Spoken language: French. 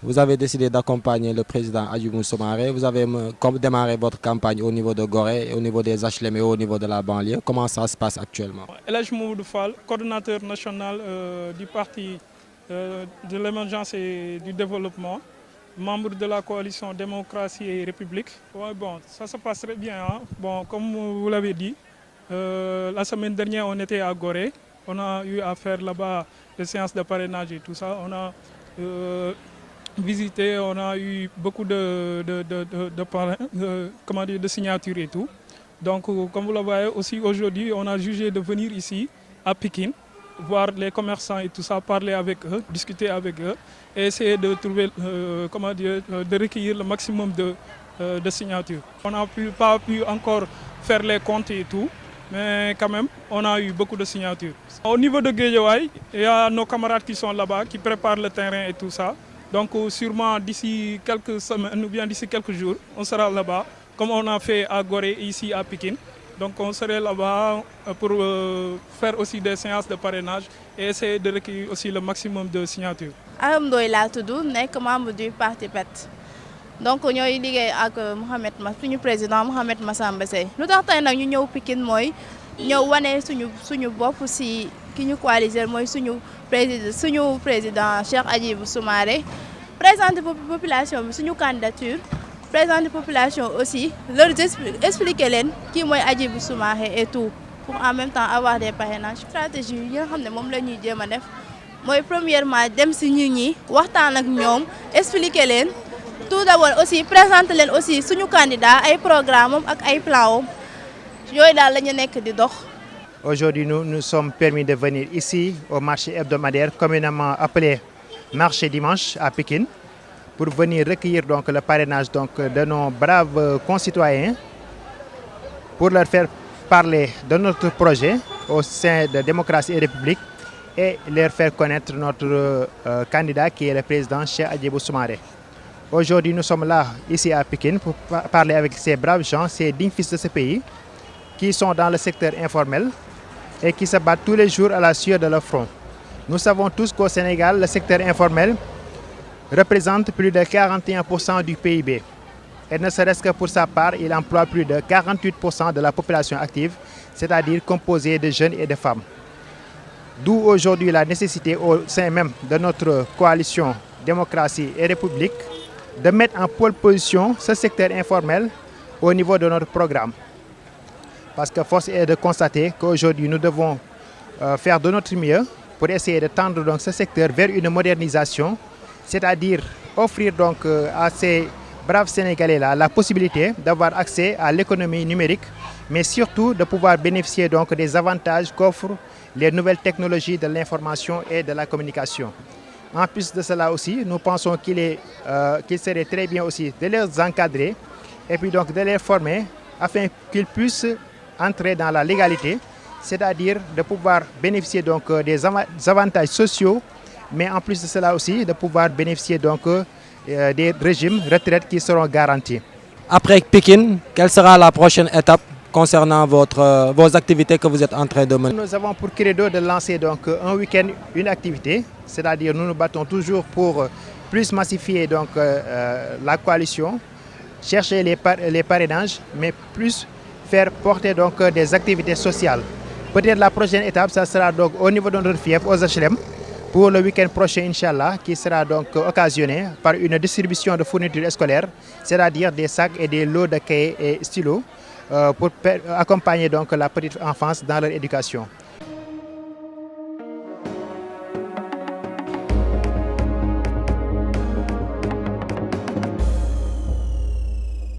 vous avez décidé d'accompagner le président Hadjibou Soumaré. Vous avez démarré votre campagne au niveau de Gorée, au niveau des HLM et au niveau de la banlieue. Comment ça se passe actuellement? El Hadj Mamadou Fall, coordonnateur national du parti de l'émergence et du développement, membre de la coalition Démocratie et République. Ouais, bon, ça se passe très bien. Hein? Bon, comme vous l'avez dit, la semaine dernière, on était à Gorée. On a eu à faire là-bas des séances de parrainage et tout ça. On a visité, on a eu beaucoup de signatures et tout. Donc, comme vous le voyez aussi, aujourd'hui, on a jugé de venir ici, à Pékin, voir les commerçants et tout ça, parler avec eux, discuter avec eux, et essayer de trouver, de recueillir le maximum de signatures. On n'a pas pu encore faire les comptes et tout, mais quand même, on a eu beaucoup de signatures. Au niveau de Guédiawaye, il y a nos camarades qui sont là-bas, qui préparent le terrain et tout ça. Donc, sûrement d'ici quelques semaines ou bien d'ici quelques jours, on sera là-bas, comme on a fait à Gorée et ici à Pékin. Donc on serait là-bas pour faire aussi des séances de parrainage et essayer de recueillir aussi le maximum de signatures. Aram Ndoye laa tudd nekk membre du parti PET donc ñooy liggéey ak suñu président Mouhamed Massamba Seye lu tax tey nag ñu ñëw Pikine mooy ñëw wane suñu bopp si ki ñu coaliser mooy suñu président Cheikh Hadjibou Soumaré présenter population bi suñu candidature. Présenter la population aussi, leur expliquer qui est Hadjibou Soumaré et tout, pour en même temps avoir des parrainages. Stratégie, premièrement, dem si nit ñi waxtaan ak ñoom expliquer leen tout d'abord aussi présenter leen aussi suñu candidat ay programme ak ay plan yooyu daal la ñu nekk di dox. Aujourd'hui, nous sommes permis de venir ici au marché hebdomadaire communément appelé marché dimanche à Pékin, pour venir recueillir donc le parrainage donc de nos braves concitoyens, pour leur faire parler de notre projet au sein de Démocratie et République et leur faire connaître notre candidat qui est le président Cheikh Hadjibou Soumaré. Aujourd'hui, nous sommes là, ici à Pékin, pour parler avec ces braves gens, ces dignes fils de ce pays, qui sont dans le secteur informel et qui se battent tous les jours à la sueur de leur front. Nous savons tous qu'au Sénégal, le secteur informel représente plus de 41% du PIB. Et ne serait-ce que pour sa part, il emploie plus de 48% de la population active, c'est-à-dire composée de jeunes et de femmes. D'où aujourd'hui la nécessité au sein même de notre coalition Démocratie et République de mettre en pole position ce secteur informel au niveau de notre programme. Parce que force est de constater qu'aujourd'hui nous devons faire de notre mieux pour essayer de tendre donc ce secteur vers une modernisation, c'est-à-dire offrir donc à ces braves Sénégalais-là la possibilité d'avoir accès à l'économie numérique, mais surtout de pouvoir bénéficier donc des avantages qu'offrent les nouvelles technologies de l'information et de la communication. En plus de cela aussi, nous pensons qu'il serait très bien aussi de les encadrer et puis donc de les former afin qu'ils puissent entrer dans la légalité, c'est-à-dire de pouvoir bénéficier donc des avantages sociaux, mais en plus de cela aussi de pouvoir bénéficier donc des régimes retraites qui seront garantis. Après Pékin, quelle sera la prochaine étape concernant vos activités que vous êtes en train de mener? Nous avons pour credo de lancer donc un week-end une activité, c'est-à-dire nous nous battons toujours pour plus massifier donc la coalition, chercher les parrainages, mais plus faire porter donc des activités sociales. Peut-être la prochaine étape, ça sera donc au niveau de notre fief, aux HLM, pour le week-end prochain, Inch'Allah, qui sera donc occasionné par une distribution de fournitures scolaires, c'est-à-dire des sacs et des lots de cahiers et stylos, pour accompagner donc la petite enfance dans leur éducation.